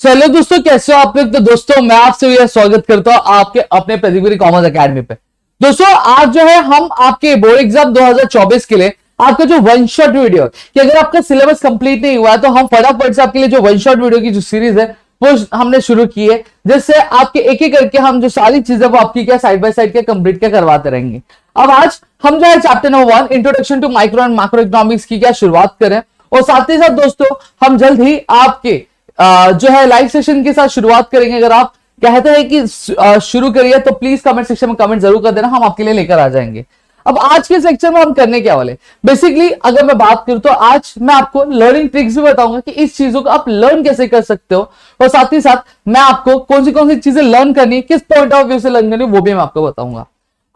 चलो दोस्तों, कैसे हो आप लोग। तो दोस्तों मैं आपसे यह स्वागत करता हूं आपके अपने प्रतिगुरी कॉमर्स एकेडमी पे। दोस्तों आज जो है हम आपके बोर्ड एग्जाम 2024 के लिए आपका जो वन शॉट वीडियो है कि अगर आपका सिलेबस कंप्लीट नहीं हुआ है तो हम फटाफट से आपके लिए जो वन शॉट वीडियो की जो सीरीज है वो हमने शुरू की है, जिससे आपके एक एक करके हम जो सारी चीजें वो आपकी क्या साइड बाय साइड के कंप्लीट के करवाते रहेंगे। अब आज हम जो है chapter number 1 introduction to micro and macro economics की क्या शुरुआत करें, और साथ ही साथ दोस्तों हम जल्द ही आपके जो है लाइव सेशन के साथ शुरुआत करेंगे। अगर आप कहते हैं कि शुरू करिए तो प्लीज कमेंट सेक्शन में कमेंट जरूर कर देना, हम आपके लिए लेकर आ जाएंगे। अब आज के सेक्शन में हम करने क्या वाले, बेसिकली अगर मैं बात करूं तो आज मैं आपको लर्निंग ट्रिक्स भी बताऊंगा कि इस चीजों को आप लर्न कैसे कर सकते हो, और साथ ही साथ मैं आपको कौन सी चीजें लर्न करनी है, किस पॉइंट ऑफ व्यू से लर्न करनी है, वो भी मैं आपको बताऊंगा।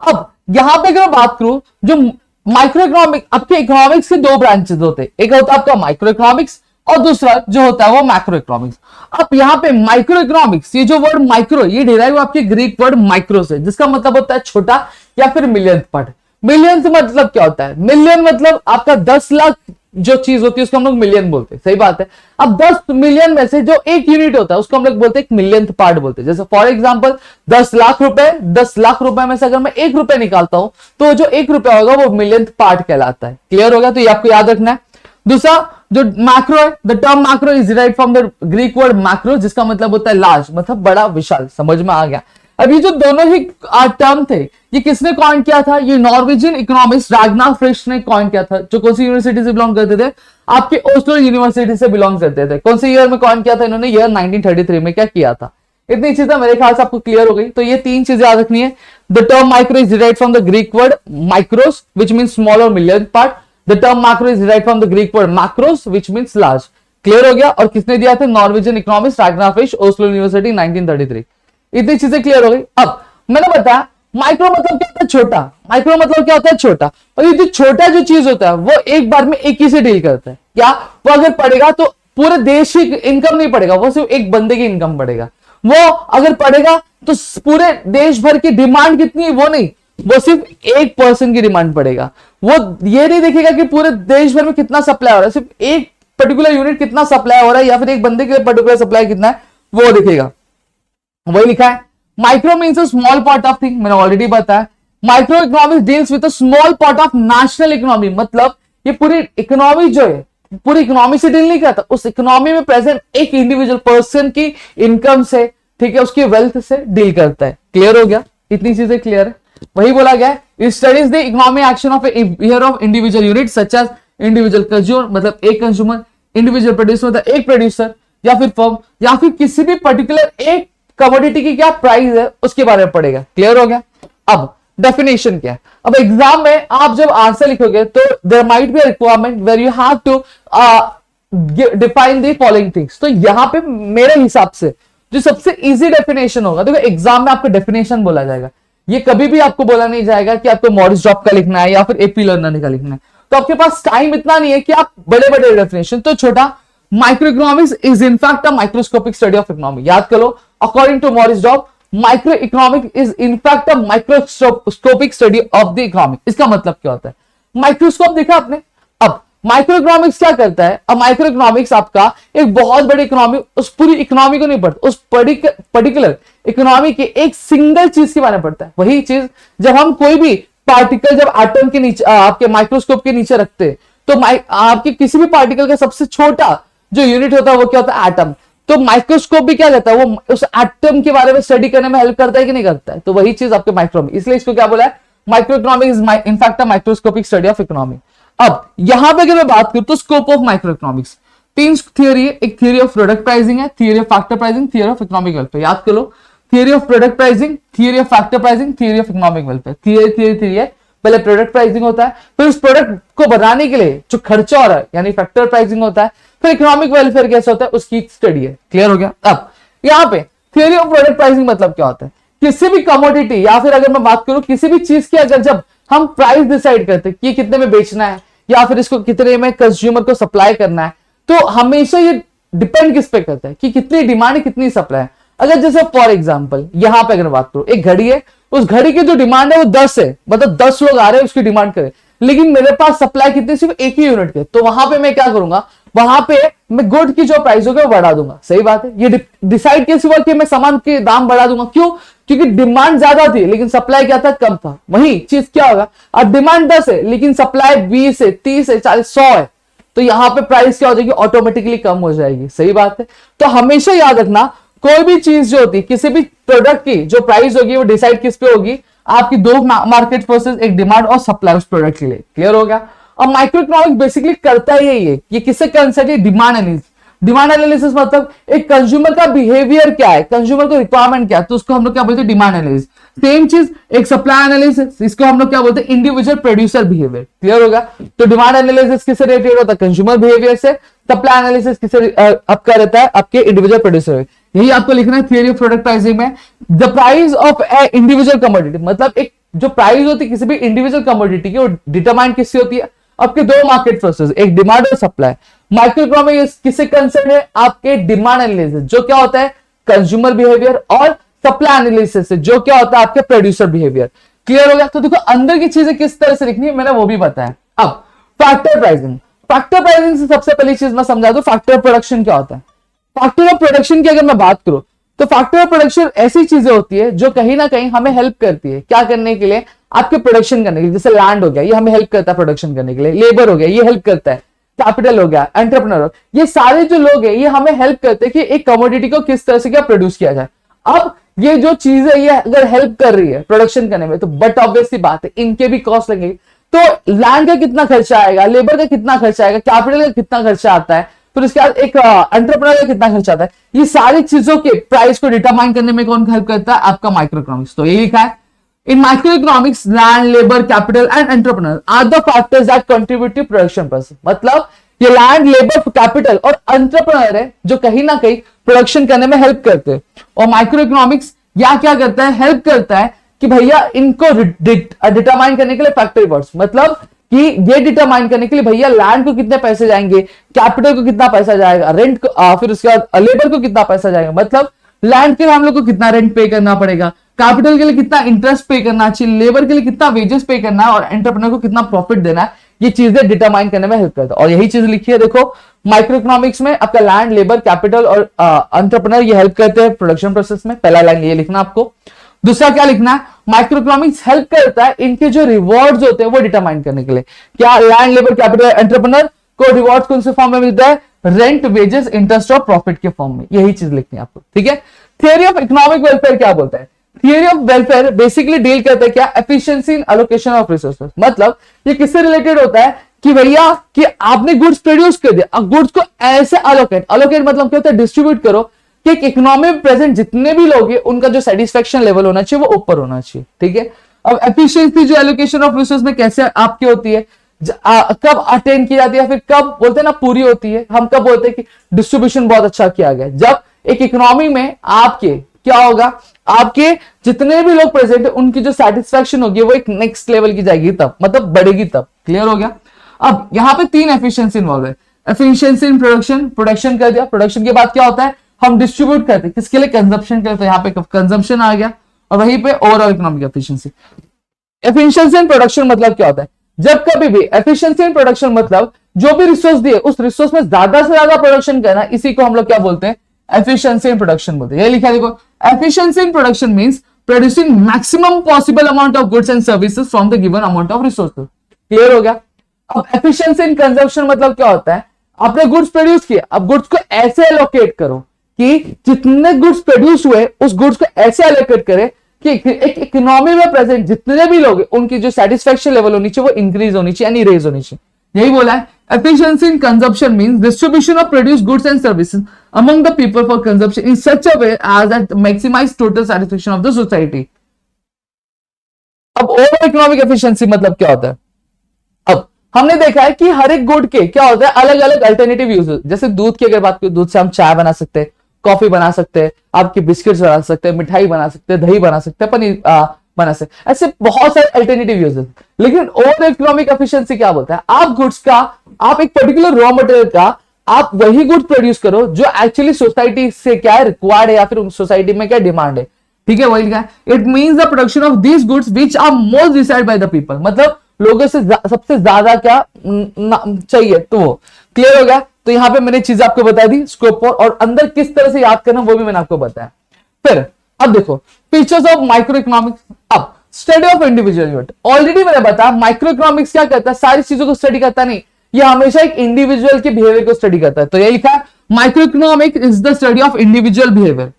अब यहां पे अगर मैं बात करूं, जो माइक्रो इकोनॉमिक, आपके इकोनॉमिक्स के दो ब्रांचेस होते हैं, एक होता है आपका माइक्रो इकोनॉमिक्स और दूसरा जो होता है वो मैक्रो इकोनॉमिक्स। अब यहाँ पे माइक्रो इकोनॉमिक्स, ये जो वर्ड माइक्रो, ये डिराइव आपके ग्रीक वर्ड माइक्रो से, जिसका मतलब होता है छोटा या फिर मिलियंथ पार्ट। मिलियंथ मतलब क्या होता है, मिलियन मतलब आपका 10 लाख जो चीज होती है उसको हम लोग मिलियन बोलते हैं, सही बात है। अब 10 मिलियन में से जो एक यूनिट होता है उसको हम लोग बोलते हैं एक मिलियंथ पार्ट बोलते हैं। जैसे फॉर एग्जांपल 10 लाख रुपए, 10 लाख रुपए में से अगर मैं 1 रुपए निकालता हूं तो जो 1 रुपया होगा वो मिलियंथ पार्ट कहलाता है। क्लियर होगा, तो ये आपको याद रखना है। दूसरा जो मैक्रो है, the term macro is derived from the Greek word macro, जिसका मतलब होता है लार्ज, मतलब बड़ा, विशाल। समझ में आ गया। अब ये जो दोनों ही टर्म थे, ये किसने कॉइन किया था, ये नॉर्वेजियन इकोनॉमिस्ट राग्नार फ्रिश ने कॉइन किया था, जो कौन सी यूनिवर्सिटी से बिलोंग करते थे, आपके ओस्लो यूनिवर्सिटी से बिलोंग करते थे। कौन से ईयर में कॉइन किया था इन्होंने, ईयर 1933 में क्या किया था। इतनी चीजें मेरे ख्याल से आपको क्लियर हो गई। तो ये 3 चीजें याद रखनी है। The term micro is derived from the Greek word mikros which mean small और million part. The term macro is derived from the Greek word macros, which means large. Clear हो गया। और किसने दिया था, नॉर्वेजियन इकोनॉमिस्ट राग्नार फ्रिश, ओस्लो यूनिवर्सिटी 1933। इतनी चीजें clear हो गई। अब मैंने बताया माइक्रो मतलब क्या होता है, छोटा। माइक्रो मतलब क्या होता है, छोटा। और ये जो छोटा जो चीज होता है वो एक बार में एक ही से डील करता है। क्या वो अगर पड़ेगा तो पूरे देश की इनकम नहीं पड़ेगा, वो सिर्फ एक बंदे की इनकम पड़ेगा। वो अगर पड़ेगा तो पूरे देश भर की डिमांड कितनी है वो नहीं, वो सिर्फ एक पर्सन की डिमांड पड़ेगा। वो ये नहीं देखेगा कि पूरे देश भर में कितना सप्लाई हो रहा है, सिर्फ एक पर्टिकुलर यूनिट कितना सप्लाई हो रहा है या फिर एक बंदे के पर्टिकुलर सप्लाई कितना है वो दिखेगा। वही लिखा है। Micro means a small part of thing, मैंने ऑलरेडी बताया। Micro economics deals with a small part of national economy, मतलब ये पूरी इकोनॉमी जो है पूरी इकोनॉमी से डील नहीं करता, उस इकोनॉमी में प्रेजेंट एक इंडिविजुअल पर्सन की इनकम से, ठीक है, उसकी वेल्थ से डील करता है। क्लियर हो गया, इतनी चीजें क्लियर है। वही बोला गया है, studies the economic action of year of individual unit such as individual consumer, मतलब एक कंज्यूमर, इंडिविजुअल प्रोड्यूसर मतलब एक प्रोड्यूसर या फिर फर्म, या फिर किसी भी पर्टिकुलर एक कमोडिटी की क्या प्राइस है उसके बारे में पढ़ेगा। क्लियर हो गया। अब डेफिनेशन क्या है, अब एग्जाम में आप जब आंसर लिखोगे तो there might be a requirement where you have to define the following things. तो यहां पे मेरे हिसाब से जो सबसे इजी डेफिनेशन होगा, देखो एग्जाम में आपको डेफिनेशन बोला जाएगा, ये कभी भी आपको बोला नहीं जाएगा कि आपको मॉरिस जॉब का लिखना है या फिर एपी लर्नर का लिखना है। तो आपके पास टाइम इतना नहीं है कि आप बड़े बड़े डेफिनेशन, तो छोटा। Micro economics is in fact a microscopic study of economy. याद करो, according to Maurice Dobb, micro economic is in fact a microscopic study of the economy. इसका मतलब क्या होता है, माइक्रोस्कोप देखा आपने। अब माइक्रो इकोनॉमिक्स क्या करता है, अब माइक्रो इकोनॉमिक्स आपका एक बहुत बड़ी इकोनॉमी, उस पूरी इकोनॉमी को नहीं पढ़ता, उस पर्टिकुलर इकोनॉमी के एक सिंगल चीज के बारे में पढ़ता है। वही चीज जब हम कोई भी पार्टिकल जब एटम के नीचे आपके माइक्रोस्कोप के नीचे रखते हैं तो आपके किसी भी पार्टिकल का सबसे छोटा जो यूनिट होता है वो क्या होता है, एटम। तो माइक्रोस्कोप भी क्या करता है, वो उस एटम के बारे में स्टडी करने में हेल्प करता है कि नहीं करता है। तो वही चीज आपके माइक्रो में, इसलिए इसको क्या बोला है, micro economic is in fact a microscopic study of economy. अब यहां पे अगर मैं बात करूं तो scope of micro economics 3 theory है। एक थियरी ऑफ प्रोडक्ट प्राइसिंग है, theory of factor pricing, theory of economic welfare. याद कर लो, theory of product pricing, theory of factor pricing, theory of economic welfare. Theory है, पहले प्रोडक्ट प्राइसिंग होता है, फिर उस प्रोडक्ट को बनाने के लिए जो खर्चा हो रहा है यानी फैक्टर प्राइसिंग होता है, फिर इकोनॉमिक वेलफेयर कैसे होता है उसकी स्टडी है। क्लियर हो गया। अब यहाँ पे थियरी ऑफ प्रोडक्ट प्राइसिंग मतलब क्या होता है, किसी भी कमोडिटी या फिर अगर मैं बात करूं किसी भी चीज की, अगर जब हम प्राइस डिसाइड करते हैं कि कितने में बेचना है या फिर इसको कितने में कंज्यूमर को सप्लाई करना है, तो हमेशा ये डिपेंड किस पे करता है कि कितनी डिमांड है कितनी सप्लाई है। अगर जैसे फॉर एग्जांपल यहां पे अगर बात करूं, एक घड़ी है, उस घड़ी की जो डिमांड है वो 10 है, मतलब 10 लोग आ रहे हैं उसकी डिमांड करें, लेकिन मेरे पास सप्लाई कितनी, सिर्फ एक ही यूनिट के, तो वहां पे मैं क्या करूंगा, वहां पे मैं गुड की जो प्राइस होगी वो बढ़ा दूंगा। सही बात है। ये डिसाइड कैसे हुआ कि मैं सामान के दाम बढ़ा दूंगा? क्यों? क्योंकि डिमांड ज्यादा थी लेकिन सप्लाई क्या था? कम था। वही चीज क्या होगा, अब डिमांड 10 है लेकिन सप्लाई 20 है, 30 है, 40, 100 है, तो यहां पे प्राइस क्या हो जाएगी? ऑटोमेटिकली कम हो जाएगी। सही बात है। तो हमेशा याद रखना, कोई भी चीज जो होती है, किसी भी प्रोडक्ट की जो प्राइस होगी वो डिसाइड किस पे होगी? आपकी दो मार्केट फोर्सेस, एक डिमांड और सप्लाई उस प्रोडक्ट के लिए। क्लियर हो गया? अब माइक्रो इकोनॉमिक्स बेसिकली करता ही यही है। ये किससे कंसर्ट है? Demand analysis. डिमांड एनालिसिस मतलब एक कंज्यूमर का बिहेवियर क्या है, कंज्यूमर को रिक्वायरमेंट क्या है, तो उसको हम लोग क्या बोलते हैं? Demand analysis. सेम चीज एक सप्लाई एनालिसिस, इसको हम लोग क्या बोलते हैं? Individual producer behaviour. क्लियर होगा? तो डिमांड एनालिसिस किससे रिलेटेड होता है? कंज्यूमर बिहेवियर से। सप्लाई एनालिसिस किससे आपका रहता है? आपके इंडिविजुअल प्रोड्यूसर। यही आपको लिखना है थियरी ऑफ प्रोडक्ट प्राइसिंग में। The price of A individual commodity, मतलब एक जो प्राइस होती है किसी भी इंडिविजुअल कमोडिटी की, वो डिटरमाइन किससे होती है? आपके दो मार्केट फोर्सेस, एक डिमांड और सप्लाई। माइक्रो इकोनॉमिक्स किससे कंसर्न है? आपके डिमांड एनालिसिस जो क्या होता है? कंज्यूमर बिहेवियर, और सप्लाई एनालिसिस से जो क्या होता है? आपके प्रोड्यूसर बिहेवियर। क्लियर हो गया? तो देखो अंदर की चीजें किस तरह से लिखनी है मैंने वो भी बताया। अब फैक्टर प्राइसिंग, फैक्टर प्राइसिंग से सबसे पहली चीज मैं समझा दूं, फैक्टर प्रोडक्शन क्या होता है। फैक्टर ऑफ प्रोडक्शन की अगर मैं बात करूं तो फैक्टर ऑफ प्रोडक्शन ऐसी चीजें होती है जो कहीं ना कहीं हमें हेल्प करती है क्या करने के लिए? आपके प्रोडक्शन करने के लिए। जैसे लैंड हो गया, ये हमें हेल्प करता है प्रोडक्शन करने के लिए। लेबर हो गया, ये हेल्प करता है। कैपिटल हो गया, एंटरप्रेन्योर, ये सारे जो लोग हैं ये हमें हेल्प करते हैं कि एक कमोडिटी को किस तरह से क्या प्रोड्यूस किया जाए। अब ये जो चीजें ये अगर हेल्प कर रही है प्रोडक्शन करने में, तो बट ऑब्वियसली बात है इनके भी कॉस्ट लगेगी। तो लैंड का कितना खर्चा आएगा, लेबर का कितना खर्चा आएगा, कैपिटल का कितना खर्चा आता है, फिर उसके बाद एक एंटरप्रेन्योर का कितना खर्चा आता है। ये सारी चीजों के प्राइस को डिटरमाइन करने में कौन हेल्प करता है? आपका माइक्रो इकोनॉमिक्स। तो ये लिखा है in micro economics, land, labour, capital and entrepreneur are the factors that contribute to production process. मतलब ये लैंड, लेबर, कैपिटल और एंटरप्रेन्योर है जो कहीं ना कहीं प्रोडक्शन करने में हेल्प करते हैं। और माइक्रो इकोनॉमिक्स या क्या करता है? हेल्प करता है कि भैया इनको डिटरमाइन करने के लिए फैक्टर वर्ड्स, मतलब कि ये डिटरमाइन करने के लिए भैया लैंड को कितने पैसे जाएंगे, कैपिटल को कितना पैसा जाएगा, रेंट को, फिर उसके बाद लेबर को कितना पैसा जाएगा, मतलब लैंड के लिए हम लोग को कितना रेंट पे करना पड़ेगा, कैपिटल के लिए कितना इंटरेस्ट पे करना चाहिए, लेबर के लिए कितना वेजेस पे करना है और एंटरप्रेन्योर को कितना प्रॉफिट देना है। ये चीजें डिटरमाइन करने में हेल्प करता है। और यही चीज लिखी है देखो माइक्रो इकोनॉमिक्स में, आपका लैंड, लेबर, कैपिटल और एंटरप्रेन्योर ये हेल्प करते हैं प्रोडक्शन प्रोसेस में। पहला लाइन ये लिखना आपको। दूसरा क्या लिखना है? माइक्रो इकोनॉमिक्स हेल्प करता है इनके जो रिवॉर्ड्स होते हैं वो डिटरमाइन करने के लिए। क्या लैंड, लेबर, कैपिटल, एंटरप्रेन्योर को रिवॉर्ड्स कौन से फॉर्म में मिलता है? रेंट, वेजेस, इंटरेस्ट और प्रॉफिट के फॉर्म में। यही चीज लिखनी है आपको। ठीक है। थियरी ऑफ इकोनॉमिक वेलफेयर क्या बोलता है? Theory of welfare basically deal करता है क्या? Efficiency in allocation of resources. मतलब ये किससे रिलेटेड होता है कि भैया कि आपने गुड्स प्रोड्यूस कर दिया, अब गुड्स को ऐसे अलोकेट मतलब क्या होता है? डिस्ट्रीब्यूट करो कि एक इकोनॉमी में प्रेजेंट जितने भी लोग हैं उनका जो सेटिस्फेक्शन लेवल होना चाहिए वो ऊपर होना चाहिए। ठीक है। अब एफिशिएंसी जो एलोकेशन ऑफ रिसोर्स में कैसे आपकी होती है, कब अटेन की जाती है, फिर कब बोलते हैं ना पूरी होती है, हम कब बोलते हैं कि डिस्ट्रीब्यूशन बहुत अच्छा किया गया? जब एक इकोनॉमी में आपके क्या होगा, आपके जितने भी लोग प्रेजेंट है उनकी जो सेटिस्फेक्शन होगी वो एक नेक्स्ट लेवल की जाएगी, तब मतलब बढ़ेगी तब। क्लियर हो गया? अब यहां पे 3 एफिशिएंसी इन्वॉल्व है। एफिशिएंसी इन प्रोडक्शन, प्रोडक्शन कर दिया, प्रोडक्शन के बाद क्या होता है? हम डिस्ट्रीब्यूट करते हैं किसके लिए? कंजप्शन करते हैं। यहाँ पे कंजप्शन आ गया और वहीं पे overall economic efficiency. Efficiency in production मतलब क्या होता है? जब कभी भी एफिशिएंसी इन प्रोडक्शन मतलब जो भी रिसोर्स दिए उस रिसोर्स में ज्यादा से ज्यादा प्रोडक्शन करना, इसी को हम लोग क्या बोलते हैं? एफिशिएंसी इन प्रोडक्शन बोलते हैं। ये लिखा है देखो, efficiency in production means producing maximum possible amount of goods and services from the given amount of resources. Clear हो गया? अब एफिशिएंसी इन कंजप्शन मतलब क्या होता है? आपने गुड्स प्रोड्यूस किए, अब गुड्स को ऐसे एलोकेट करो कि जितने गुड्स प्रोड्यूस हुए उस गुड्स को ऐसे एलोकेट करें कि एक इकोनॉमी में प्रेजेंट जितने भी लोग उनकी जो सेटिस्फेक्शन लेवल होनी चाहिए वो इंक्रीज होनी चाहिए यानी रेज होनी चाहिए। यही बोला है efficiency in consumption means distribution of produce goods and services among the people for consumption in such a way as that maximise total satisfaction of the society. अब ओवरऑल इकोनॉमिक एफिशिएंसी मतलब क्या होता है? अब हमने देखा है कि हर एक गुड के क्या होता है? अलग अलग अल्टरनेटिव यूज। जैसे दूध की अगर बात करें, दूध से हम चाय बना सकते हैं, कॉफी बना सकते हैं, आपके बिस्किट्स बना सकते हैं, मिठाई बना सकते हैं, दही बना सकते हैं, पनीर बना सकते हैं, ऐसे बहुत सारे अल्टरनेटिव यूजेस। लेकिन ओवरऑल इकोनॉमिक एफिशिएंसी क्या बोलता है? आप गुड्स का, आप एक पर्टिकुलर रॉ मटेरियल का आप वही गुड्स प्रोड्यूस करो जो एक्चुअली सोसाइटी से क्या है रिक्वायर्ड है या फिर सोसाइटी में क्या डिमांड है। ठीक है, वही लिखा है। It means the production of these goods which are most decide by the people. मतलब लोगों से सबसे ज्यादा क्या चाहिए तो वो। क्लियर हो गया? तो यहाँ पे मैंने चीज आपको बता दी स्कोप और अंदर किस तरह से याद करना वो भी मैंने आपको बताया। फिर अब देखो फीचर्स ऑफ माइक्रो इकोनॉमिक्स। अब study of individual unit, already मैंने बताया माइक्रो इकोनॉमिक्स क्या करता है, सारी चीजों को स्टडी करता नहीं, ये हमेशा एक इंडिविजुअल के बिहेवियर को स्टडी करता है। तो ये लिखा है micro economics is the study of individual behaviour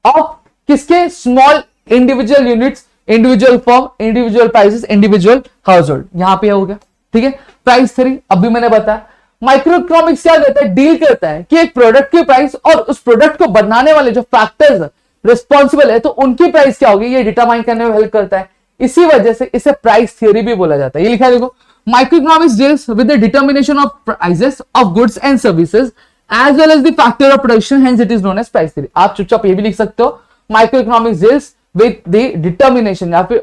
of किसके, small individual units, individual firm, individual prices, individual household. यहां पे हो गया, ठीक है। प्राइस थ्री अभी मैंने बताया माइक्रो इकोनॉमिक्स क्या करता है, डील करता है कि एक प्रोडक्ट की प्राइस और उस प्रोडक्ट को बनाने वाले जो फैक्टर्स रिस्पॉन्सिबल है तो उनकी प्राइस क्या होगी ये डिटरमाइन करने में हेल्प करता है। इसी वजह से इसे प्राइस थ्योरी भी बोला जाता है। ये लिखा है देखो micro economics deals with the determination of prices of goods and services as well as the factor of production, hence it is known as price theory. आप चुपचाप ये भी लिख सकते हो micro economics deals with the determination या फिर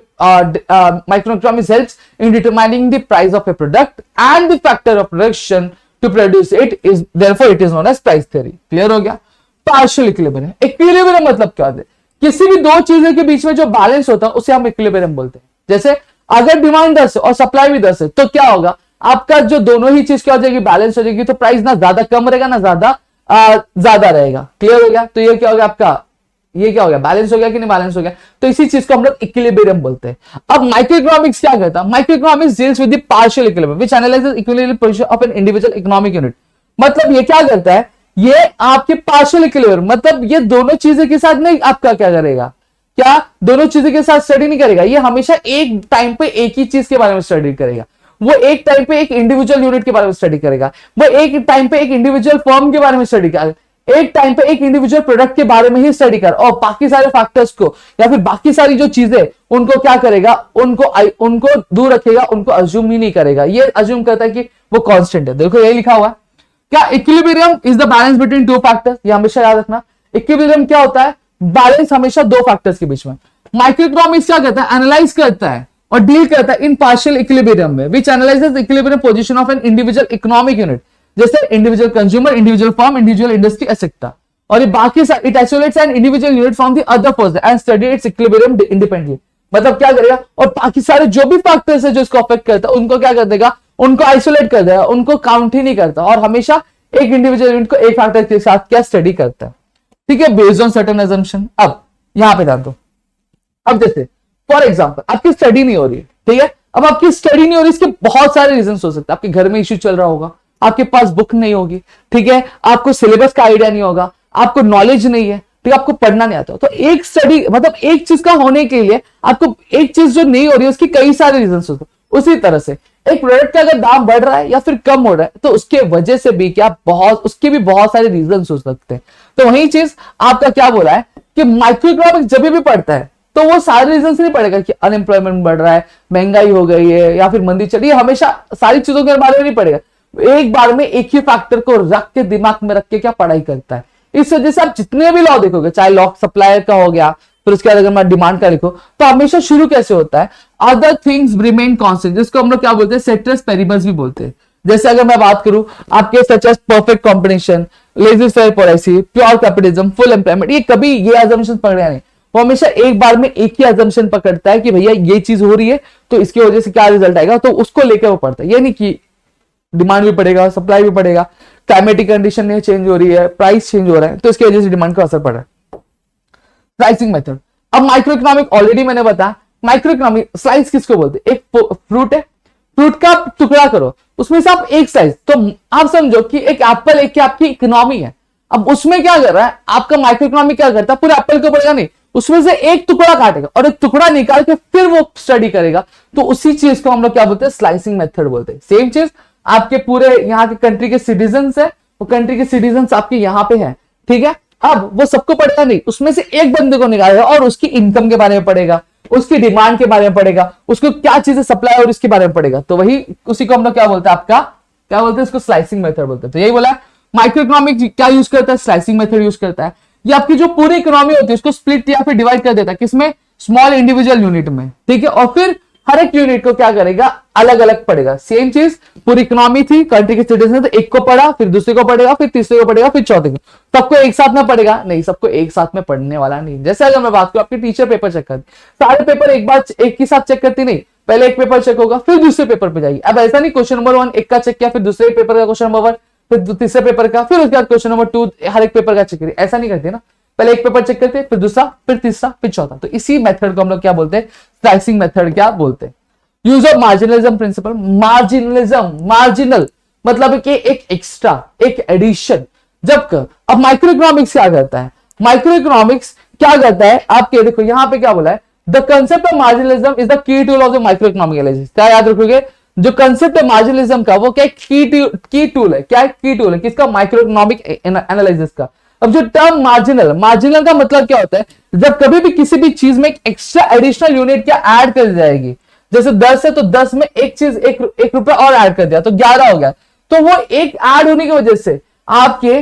microeconomics helps in determining the price of a product and the factor of production to produce it is therefore it is known as price theory। Clear हो गया। Partial equilibrium, equilibrium मतलब क्या होता है, किसी भी दो चीजों के बीच में जो बैलेंस होता है उसे हम इक्विलिब्रियम बोलते हैं। जैसे अगर डिमांड 10 है और सप्लाई भी 10 है तो क्या होगा, आपका जो दोनों ही चीज क्या हो जाएगी, बैलेंस हो जाएगी, तो प्राइस ना ज्यादा कम रहेगा ना ज्यादा रहेगा। क्लियर हो गया। तो ये क्या हो गया आपका, ये क्या हो गया, बैलेंस हो गया कि नहीं बैलेंस हो गया, तो इसी चीज को हम लोग इक्विलिब्रियम बोलते हैं। अब माइक्रो इकोनॉमिक्स क्या करता है, micro economics deals with the partial equilibrium which analyses equilibrium position of an individual economic unit. मतलब ये क्या करता है, ये आपके पार्शियल इक्विलिब्रियम मतलब ये दोनों चीजें के साथ नहीं आपका क्या करेगा, क्या दोनों चीजों के साथ स्टडी नहीं करेगा, ये हमेशा एक टाइम पे एक ही चीज के बारे में स्टडी करेगा। वो एक टाइम पे एक इंडिविजुअल यूनिट के बारे में स्टडी करेगा, वो एक टाइम पे एक इंडिविजुअल फर्म के बारे में स्टडी करेगा, एक टाइम पे एक इंडिविजुअल प्रोडक्ट के बारे में ही स्टडी कर, और बाकी सारे फैक्टर्स को या फिर बाकी सारी जो चीजें उनको क्या करेगा, उनको दूर रखेगा, उनको अज्यूम ही नहीं करेगा। ये अज्यूम करता है कि वो कांस्टेंट है। देखो ये लिखा हुआ है क्या, equilibrium is the balance between two factors. ये हमेशा याद रखना, इक्विलिब्रियम क्या होता है, बैलेंस हमेशा दो फैक्टर्स के बीच में। माइक्रो इकोनॉमिक्स क्या करता है, एनालाइज करता है और डील करता है इन पार्शियल इक्विलिब्रियम में which analyses equilibrium position of an individual economic unit, जैसे individual consumer, individual firm, individual industry etcetera. और ये बाकी it isolates an individual unit from the other person and study its equilibrium independently. मतलब क्या करेगा, और बाकी सारे जो भी फैक्टर्स है जो इसको अफेक्ट करता है उनको क्या कर देगा, उनको आइसोलेट कर देगा, उनको काउंट ही नहीं करता, और हमेशा एक इंडिविजुअल यूनिट को एक फैक्टर के साथ क्या स्टडी करता है। ठीक है, बेस्ड ऑन सर्टेन अजम्पशन। अब यहां पे ध्यान दो, अब जैसे फॉर एग्जाम्पल आपकी स्टडी नहीं हो रही है, ठीक है, अब आपकी स्टडी नहीं हो रही, इसके बहुत सारे रीजन हो सकते हैं। आपके घर में इश्यू चल रहा होगा, आपके पास बुक नहीं होगी, ठीक है, आपको सिलेबस का आइडिया नहीं होगा, आपको नॉलेज नहीं है, ठीक है, आपको पढ़ना नहीं आता। तो एक स्टडी मतलब एक चीज का होने के लिए आपको एक चीज जो नहीं हो रही है उसकी कई सारे रीजन होते हैं। उसी तरह से एक प्रोडक्ट का अगर दाम बढ़ रहा है या फिर कम हो रहा है तो उसके वजह से भी क्या उसके भी बहुत सारे रीजन हो सकते हैं। तो वही चीज आपका क्या बोला है कि माइक्रो इकोनॉमिक्स जब भी पढ़ता है तो वो सारे रीजन नहीं पड़ेगा कि अनएम्प्लॉयमेंट बढ़ रहा है, महंगाई हो गई है या फिर मंदी चली है, हमेशा सारी चीजों के बारे में नहीं पड़ेगा। एक बार में एक ही फैक्टर को रख के दिमाग में रख के क्या पढ़ाई करता है। इस वजह से आप जितने भी लॉ देखोगे, चाहे लॉ सप्लायर का हो गया, फिर उसके बाद अगर मैं डिमांड का लिखो तो हमेशा शुरू कैसे होता है, अदर थिंग्स रिमेन कांस्टेंट, जिसको हम लोग क्या बोलते हैं, सेट्रस पेरिबस भी बोलते हैं। जैसे अगर मैं बात करूं आपके such as perfect combination, legislative policy, pure capitalism, full employment, ये कभी ये अजम्पशन पकड़ा नहीं, वो हमेशा एक बार में एक ही अजम्पशन पकड़ता है कि भैया ये चीज हो रही है तो इसकी वजह से क्या रिजल्ट आएगा, तो उसको लेकर वो पढ़ता है। ये नहीं कि डिमांड भी बढ़ेगा, सप्लाई भी बढ़ेगा, क्लाइमेटिक कंडीशन चेंज हो रही है, प्राइस चेंज हो रहा है, तो इसकी वजह से डिमांड का असर पड़ रहा है। Slicing method. अब माइक्रो इकोनॉमिक ऑलरेडी मैंने बताया, माइक्रो इकोनॉमिक स्लाइस किसको बोलते हैं, एक फ्रूट है, फ्रूट का टुकड़ा करो, उसमें से आप एक स्लाइस, तो आप समझो कि एक एप्पल एक आपकी इकोनॉमी है। अब उसमें क्या कर रहा है आपका माइक्रो इकोनॉमिक, क्या करता है, पूरे एप्पल को पड़ेगा नहीं, उसमें से एक टुकड़ा काटेगा और एक टुकड़ा निकाल के फिर वो स्टडी करेगा, तो उसी चीज को हम लोग क्या बोलते हैं, स्लाइसिंग मेथड बोलते हैं। सेम चीज आपके पूरे यहाँ के कंट्री के सिटीजन्स है, वो कंट्री के सिटीजन्स आपके यहाँ पे है, ठीक है, अब वो सबको पढ़ेगा नहीं, उसमें से एक बंदे को निकालेगा और उसकी इनकम के बारे में पढ़ेगा, उसकी डिमांड के बारे में पढ़ेगा, उसको क्या चीजें सप्लाई और इसके बारे में पढ़ेगा, तो वही उसी को हम लोग क्या बोलते हैं, आपका क्या बोलते हैं, इसको स्लाइसिंग मेथड बोलते हैं। तो यही बोला माइक्रो इकोनॉमिक क्या यूज करता है, स्लाइसिंग मेथड यूज करता है। ये आपकी जो पूरी इकोनॉमी होती है उसको स्प्लिट या फिर डिवाइड कर देता है, किसमें, स्मॉल इंडिविजुअल यूनिट में, ठीक है, और फिर हर एक यूनिट को क्या करेगा, अलग अलग पढ़ेगा। सेम चीज पूरी इकोनॉमी थी, कंट्री के सिटीजन, तो एक को पढ़ा, फिर दूसरे को पढ़ेगा, फिर तीसरे को पढ़ेगा, फिर चौथे को, सबको एक साथ में पढ़ेगा नहीं, सबको एक साथ में पढ़ने वाला नहीं। जैसे अगर मैं बात करूं आपके टीचर पेपर चेक करती, सारे पेपर एक बार एक ही साथ चेक करती नहीं, पहले एक पेपर चेक होगा फिर दूसरे पेपर पे जाएगी। अब ऐसा नहीं क्वेश्चन नंबर 1 एक का चेक किया फिर दूसरे पेपर का क्वेश्चन नंबर 1 फिर तीसरे पेपर का, फिर उसके बाद क्वेश्चन नंबर 2 हर एक पेपर का चेक करिए। ऐसा नहीं करते ना, पहले एक पेपर चेक करते, फिर दूसरा, फिर तीसरा, फिर चौथा। तो इसी मेथड को हम लोग क्या बोलते हैं, स्लाइसिंग मेथड क्या बोलते हैं। Use of marginalism principle. Marginalism, marginal मतलब कि एक एक्स्ट्रा, एक एडिशन। अब माइक्रो इकोनॉमिक्स क्या करता है, माइक्रो इकोनॉमिक्स क्या करता है, आपके देखो यहां पे क्या बोला है, the concept of marginalism is the key tool of the micro economic analysis. क्या याद रखोगे, जो कंसेप्ट है मार्जिनलिज्म का वो क्या की टूल है, क्या की टूल है किसका, माइक्रो इकोनॉमिक एनालिसिस का। अब जो टर्म मार्जिनल, मार्जिनल का मतलब क्या होता है, जब कभी भी किसी भी चीज में एक एक्स्ट्रा एडिशनल यूनिट क्या ऐड कर जाएगी, जैसे 10 है तो 10 में एक चीज एक रुपया और ऐड कर दिया तो 11 हो गया, तो वो एक ऐड होने की वजह से आपके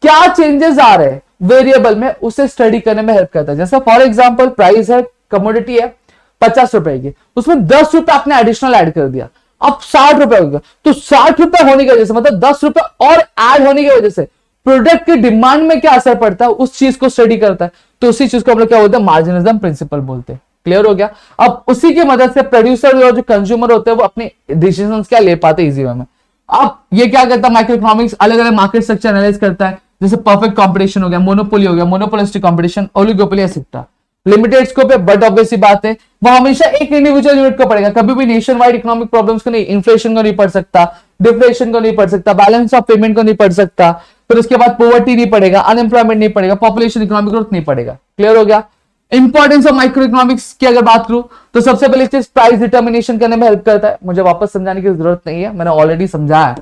क्या चेंजेस आ रहे हैं वेरिएबल में, उसे स्टडी करने में हेल्प करता है। जैसे फॉर एग्जांपल प्राइस है, कमोडिटी है 50 रुपए की, उसमें 10 रुपए आपने एडिशनल ऐड कर दिया, अब 60 रुपए हो गया, तो 60 रुपए होने की वजह से मतलब 10 रुपए और ऐड होने की वजह से प्रोडक्ट की डिमांड में क्या असर पड़ता है, उस चीज को स्टडी करता है। तो उसी चीज को हम लोग क्या बोलते हैं, मार्जिनलिज्म प्रिंसिपल बोलते हैं। क्लियर हो गया। अब उसी की मदद से प्रोड्यूसर और जो कंज्यूमर होते हैं वो अपने डिसीजंस क्या ले पाते इजी वे में। अब ये क्या करता है, माइक्रो इकोनॉमिक्स अलग अलग मार्केट स्ट्रक्चर एनालाइज करता है, जैसे परफेक्ट कंपटीशन हो गया, मोनोपोली हो गया, monopolistic competition, oligopoly etcetera. Limited scope है बट ऑब्वियसली बात है वो हमेशा एक इंडिविजुअल यूनिट को पड़ेगा, कभी भी नेशन वाइड इकोनॉमिक प्रॉब्लम्स को नहीं, इन्फ्लेशन को नहीं पढ़ सकता, डिफ्लेशन को नहीं पढ़ सकता, बैलेंस ऑफ पेमेंट को नहीं पढ़ सकता, फिर उसके बाद पॉवर्टी नहीं पड़ेगा, अनएम्प्लॉयमेंट नहीं पड़ेगा, पॉपुलेशन इकोनॉमिक ग्रोथ नहीं पड़ेगा। क्लियर हो गया। इंपॉर्टेंस ऑफ माइक्रो इकोनॉमिक्स की अगर बात करूं तो सबसे पहले चीज प्राइस डिटर्मिनेशन करने में हेल्प करता है, मुझे वापस समझाने की जरूरत नहीं है, मैंने ऑलरेडी समझाया है।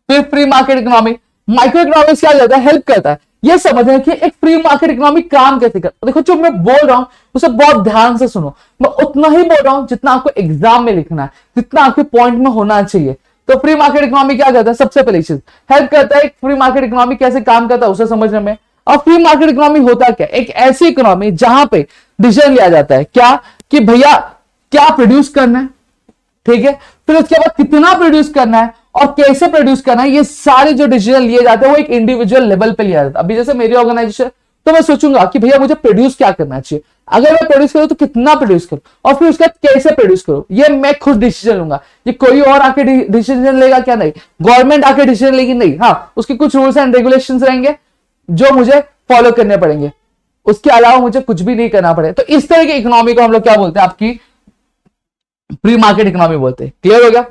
फिर free market economy, micro economics क्या करता है, हेल्प करता है ये समझने कि एक फ्री मार्केट इकोनॉमी काम कैसे करता है। देखो जो मैं बोल रहा हूं उसे बहुत ध्यान से सुनो, मैं उतना ही बोल रहा हूं जितना आपको एग्जाम में लिखना है, जितना आपके पॉइंट में होना चाहिए। तो फ्री मार्केट इकोनॉमी क्या करता है, सबसे पहली चीज हेल्प करता है फ्री मार्केट इकोनॉमी कैसे काम करता है उसे समझने में। और फ्री मार्केट इकोनॉमी होता क्या, एक ऐसी इकोनॉमी जहां पे डिसीजन लिया जाता है क्या कि भैया क्या प्रोड्यूस करना है, ठीक है, फिर उसके बाद कितना प्रोड्यूस करना है और कैसे प्रोड्यूस करना है, ये सारे जो डिसीजन लिए जाते हैं वो एक इंडिविजुअल लेवल पे लिया जाता है। अभी जैसे मेरी ऑर्गेनाइजेशन तो मैं सोचूंगा कि भैया मुझे प्रोड्यूस क्या करना चाहिए, अगर मैं प्रोड्यूस करूं तो कितना प्रोड्यूस करूं और फिर उसके बाद कैसे प्रोड्यूस करूं, ये मैं खुद डिसीजन लूंगा, ये कोई और आके डिसीजन लेगा क्या, नहीं, गवर्नमेंट आके डिसीजन लेगी नहीं, हाँ उसके कुछ रूल्स एंड रेगुलेशंस रहेंगे जो मुझे फॉलो करने पड़ेंगे, उसके अलावा मुझे कुछ भी नहीं करना पड़ेगा। तो इस तरह की इकोनॉमी को हम लोग क्या बोलते हैं, आपकी फ्री मार्केट इकोनॉमी बोलते हैं। क्लियर हो गया।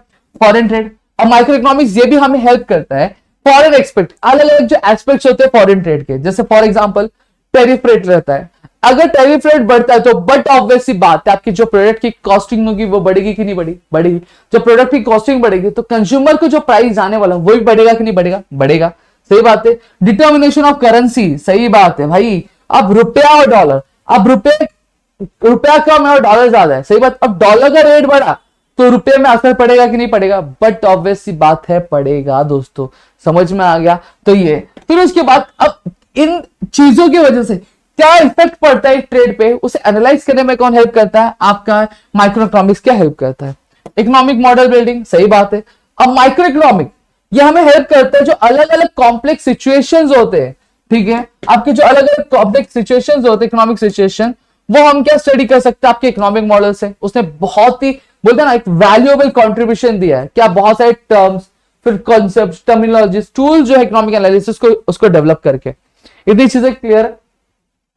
फॉरेन ट्रेड और माइक्रो इकोनॉमिक्स ये भी हमें हेल्प करता है फॉरेन एक्सपेक्ट, अलग अलग जो एस्पेक्ट्स होते हैं फॉरेन ट्रेड के, जैसे फॉर एग्जांपल टैरिफ रेट रहता है, अगर टैरिफ रेट बढ़ता है तो बट ऑब्वियसली बात है आपकी जो प्रोडक्ट की कॉस्टिंग होगी वो बढ़ेगी कि नहीं बढ़ेगी। जब प्रोडक्ट की कॉस्टिंग बढ़ेगी तो कंज्यूमर को जो प्राइस आने वाला वो भी बढ़ेगा कि नहीं बढ़ेगा। सही बात है। डिटर्मिनेशन ऑफ करेंसी, सही बात है भाई। अब रुपया और डॉलर, अब रुपया कम है और डॉलर ज्यादा है, सही बात। अब डॉलर का रेट बढ़ा तो रुपये में असर पड़ेगा कि नहीं पड़ेगा, बट ऑब्वियसली बात है पड़ेगा दोस्तों, समझ में आ गया। तो ये फिर उसके बाद अब इन चीजों की वजह से क्या इफेक्ट पड़ता है ट्रेड पे, उसे एनालाइज करने में कौन हेल्प करता है, आपका माइक्रो इकोनॉमिक्स क्या हेल्प करता है, इकोनॉमिक मॉडल बिल्डिंग, सही बात है। अब माइक्रो इकोनॉमिक ये हमें हेल्प करता है जो अलग अलग कॉम्प्लेक्स सिचुएशंस होते हैं, ठीक है, आपके जो अलग अलग कॉम्प्लेक्स सिचुएशंस होते हैं इकोनॉमिक सिचुएशन, वो हम क्या स्टडी कर सकते हैं आपके इकोनॉमिक मॉडल से। उसने बहुत ही बोलते हैं ना एक वैल्यूएबल कंट्रीब्यूशन दिया है, क्या बहुत सारे टर्म्स, फिर कॉन्सेप्ट्स, टर्मिनोलॉजीज, टूल जो है इकोनॉमिक एनालिसिस को उसको डेवलप करके, इतनी चीजें क्लियर है।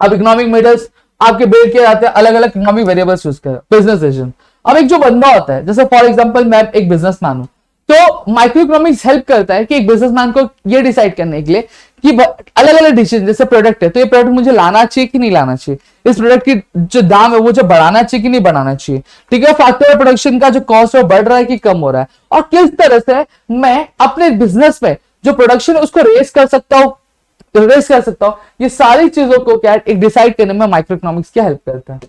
अब इकोनॉमिक मॉडल्स आपके बिल्ड किए जाते हैं अलग अलग इकोनॉमिक वेरिएबल्स यूज कर, बिजनेस डिसीजन। अब एक जो बंदा होता है, जैसे फॉर एग्जांपल मैं एक बिजनेसमैन हूं, तो माइक्रो इकोनॉमिक्स हेल्प करता है कि एक बिजनेसमैन को ये डिसाइड करने के लिए कि अलग अलग डिसीजन, जैसे प्रोडक्ट है तो ये प्रोडक्ट मुझे लाना चाहिए कि नहीं लाना चाहिए, इस प्रोडक्ट की जो दाम है वो जो बढ़ाना चाहिए कि नहीं बढ़ाना चाहिए, ठीक है, फैक्टर ऑफ प्रोडक्शन का जो कॉस्ट है बढ़ रहा है कि कम हो रहा है, और किस तरह से मैं अपने बिजनेस में जो प्रोडक्शन है उसको रेस कर सकता हूं, ये सारी चीजों को क्या एक डिसाइड करने में माइक्रो इकोनॉमिक्स क्या हेल्प करता है।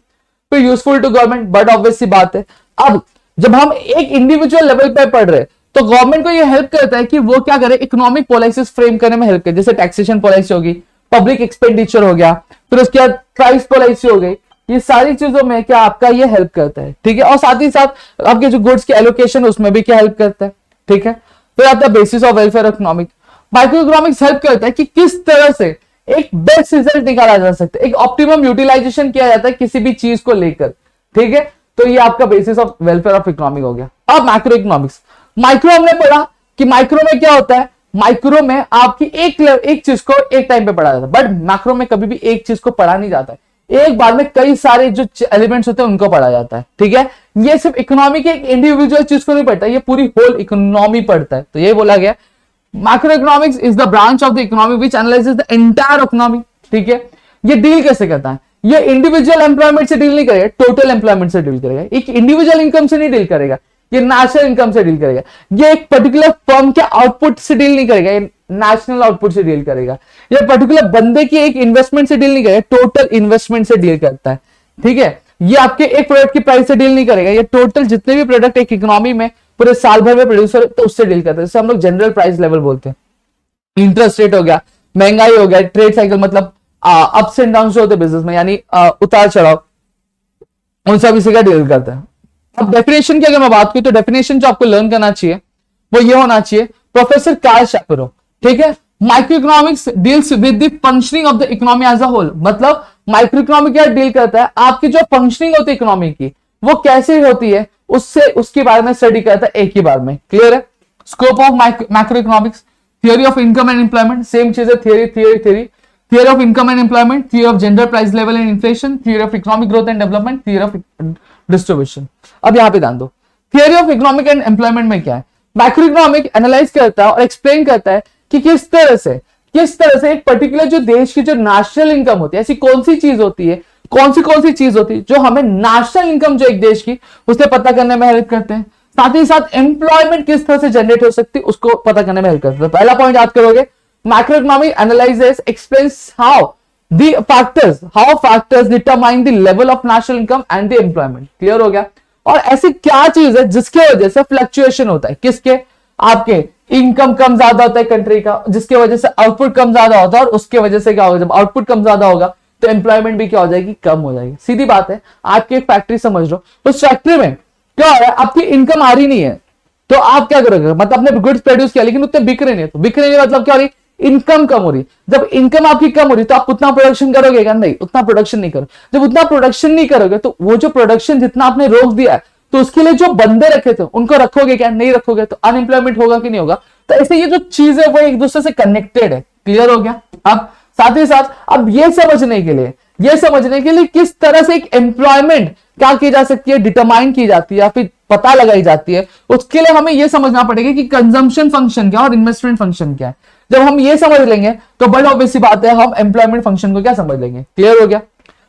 तो useful to government, but obviously बात है अब जब हम एक इंडिविजुअल लेवल पे पढ़ रहे हैं तो गवर्नमेंट को ये हेल्प करता है कि वो क्या करे, इकोनॉमिक पॉलिसीज फ्रेम करने में हेल्प करे, जैसे टैक्सेशन पॉलिसी होगी, पब्लिक एक्सपेंडिचर हो गया, फिर उसके बाद प्राइस पॉलिसी हो गई, ये सारी चीजों में क्या आपका ये हेल्प करता है, ठीक है। और साथ ही साथ आपके जो गुड्स की एलोकेशन उसमें भी क्या हेल्प करता है, ठीक है। फिर आता है basis of welfare economic, micro economics help करता है कि किस तरह से एक बेस्ट रिजल्ट निकाला जा सकता है, एक ऑप्टिमम यूटिलाइजेशन किया जाता है किसी भी चीज को लेकर, ठीक है। तो ये आपका basis of welfare of economic हो गया। अब मैक्रो इकोनॉमिक्स, माइक्रो हमने पढ़ा कि माइक्रो में क्या होता है, माइक्रो में आपकी एक चीज को एक टाइम पे पढ़ा जाता है, बट मैक्रो में कभी भी एक चीज को पढ़ा नहीं जाता है, एक बार में कई सारे जो एलिमेंट्स होते हैं उनको पढ़ा जाता है। ठीक है, ये सिर्फ इकोनॉमी के एक इंडिविजुअल चीज को नहीं पढ़ता, ये पूरी होल इकोनॉमी पढ़ता है। तो ये बोला गया macro economics is the branch of the economy which analyses the entire economy. ठीक है, ये डील कैसे करता है, ये इंडिविजुअल एम्प्लॉयमेंट से डील नहीं करेगा, टोटल एम्प्लॉयमेंट से डील करेगा, एक इंडिविजुअल इनकम से नहीं डील करेगा, ये नेशनल इनकम से डील करेगा, ये एक पर्टिकुलर फर्म के आउटपुट से डील नहीं करेगा, ये नेशनल आउटपुट से डील करेगा, ये पर्टिकुलर बंदे की एक इन्वेस्टमेंट से डील नहीं करेगा, टोटल इन्वेस्टमेंट से डील करता है। ठीक है, ये आपके एक प्रोडक्ट की प्राइस से डील नहीं करेगा, ये टोटल जितने भी प्रोडक्ट एक इकोनॉमी में पूरे साल भर में प्रोड्यूस हो तो उससे डील करता है, जिसे हम लोग जनरल प्राइस लेवल बोलते हैं। इंटरेस्ट रेट हो गया, महंगाई हो गया, ट्रेड साइकिल मतलब अप्स एंड डाउन होते बिजनेस में, यानी उतार चढ़ाव, उन सब इसी का डील करता है। अब डेफिनेशन की अगर मैं बात करूं तो डेफिनेशन जो आपको लर्न करना चाहिए वो ये होना चाहिए, प्रोफेसर कार्ल शैपिरो। ठीक है, micro economics deals with the functioning of the economy as a whole, मतलब माइक्रो इकोनॉमी क्या डील करता है, आपकी जो फंक्शनिंग होती है इकोनॉमी की वो कैसे होती है उससे उसके बारे में स्टडी करता है एक ही बार में। क्लियर है, scope of macro economics, theory of income and employment, same चीज है, theory of income and employment, theory of gender price level and inflation, theory of economic growth and development, theory of distribution. अब यहां पे ध्यान दो, theory of economic and employment में क्या है, मैक्रो इकोनॉमिक एनालाइज करता है और एक्सप्लेन करता है कि किस तरह से एक पर्टिकुलर जो देश की जो नेशनल इनकम होती है, ऐसी कौन सी चीज होती है, कौन सी चीज होती है जो हमें नेशनल इनकम जो एक देश की उसे पता करने में हेल्प करते हैं, साथ ही साथ एम्प्लॉयमेंट किस तरह से जनरेट हो सकती है उसको पता करने में हेल्प करते हैं। पहला पॉइंट याद करोगे, macroeconomic analysis explains how factors determine the level of national income and the employment. Clear हो गया, और ऐसी क्या चीज है जिसके वजह से फ्लक्चुएशन होता है, किसके, आपके इनकम कम ज्यादा होता है कंट्री का, जिसके वजह से आउटपुट कम ज्यादा होता है, और उसके वजह से क्या होगा, जब आउटपुट कम ज्यादा होगा तो एम्प्लॉयमेंट भी क्या हो जाएगी, कम हो जाएगी। सीधी बात है, आपकी एक फैक्ट्री समझ लो, उस फैक्ट्री में क्या हो रहा है, आपकी इनकम आ रही नहीं है तो आप क्या करोगे, मतलब आपने गुड्स प्रोड्यूस किया लेकिन उतने बिक रहे नहीं, तो बिक रहे नहीं मतलब क्या हो रही, इनकम कम हो रही। जब इनकम आपकी कम हो रही तो आप उतना प्रोडक्शन करोगे क्या, नहीं, उतना प्रोडक्शन नहीं करो। जब उतना प्रोडक्शन नहीं करोगे तो वो जो प्रोडक्शन जितना आपने रोक दिया है तो उसके लिए जो बंदे रखे थे उनको रखोगे क्या, नहीं रखोगे, तो अनएम्प्लॉयमेंट होगा कि नहीं होगा। तो ऐसे ये जो चीज है वो एक दूसरे से कनेक्टेड है। क्लियर हो गया। अब साथ ही साथ अब ये समझने के लिए किस तरह से एक एम्प्लॉयमेंट क्या की जा सकती है, डिटरमाइन की जाती है या फिर पता लगाई जाती है, उसके लिए हमें यह समझना पड़ेगा कि कंजम्पशन फंक्शन क्या और इन्वेस्टमेंट फंक्शन क्या है। जब हम ये समझ लेंगे तो बड़ी ऑब्वियस बात है हम एम्प्लॉयमेंट फंक्शन को क्या समझ लेंगे। क्लियर हो गया।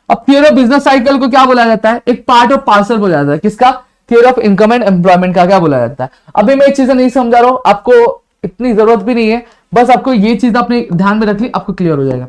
अब थियरी ऑफ बिजनेस साइकिल को क्या बोला जाता है, एक पार्ट ऑफ पार्सल बोला जाता है, किसका, theory of income and employment का क्या बोला जाता है। अभी मैं एक चीज नहीं समझा रहा हूं, आपको इतनी जरूरत भी नहीं है, बस आपको ये चीज अपने ध्यान में रख ली, आपको क्लियर हो जाएगा।